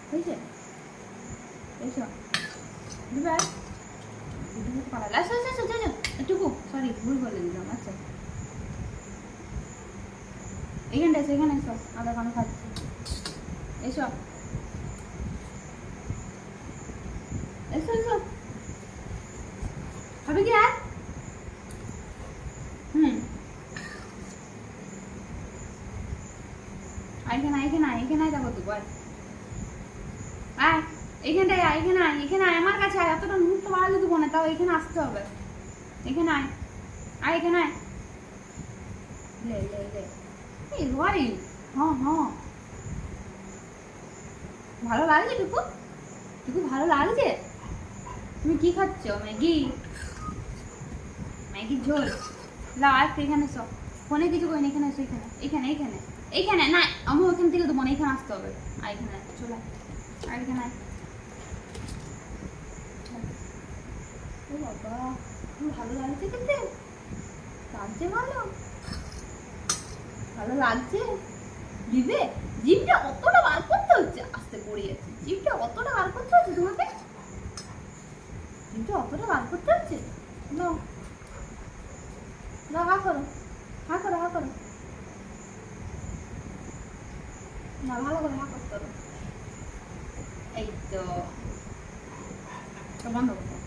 হয়েছে? এসো দিবে পালালে। আচ্ছা আচ্ছা আচ্ছা আচ্ছা একটুকু সরি ভুল বলে দিলাম। আচ্ছা এখানটা এসো, এখানে এসো, আদা কানো খাচ্ছি। এসো এসো এসো, হবে কি আর? এখানে এখানে এখানে দেখো তো বল আয়, এখানটায় আয়, এখানে আয়, এখানে আয় আমার কাছে আয়। এতটা মুখ তো বাড়ালে দেবো না, তাও এখানে আসতে হবে। এখানে আয়, আয় এখানে আয়। লে লে লে এই ঘরে হ্যাঁ হ্যাঁ ভালো লাগছে টুকু? টুকু ভালো লাগছে? তুমি কি খাচ্ছ? ম্যাগি? ম্যাগির ঝোল? লাও আর এখানে এসো, ফোনে কিছু করি না, এখানে এসো, এখানে এখানে এখানে এইখানে না, আমি ওখান থেকে দেবো না, এখানে আসতে হবে। আর এখানে চলে আর এখানে ও বাবা খুব ভালো লাগছে খেতে, লাগছে ভালো, ভালো লাগছে। জিভে জিভটা অতটা বার করতে হচ্ছে, আস্তে পড়ে যাচ্ছে। জিভটা অতটা বার করতে হচ্ছে তোমাকে? জিভটা অতটা বার করতে হচ্ছে? না না, হা করো, হা করো, হা করো না, ভালো করে হা করতে হবে। এই তো বন্ধ করো।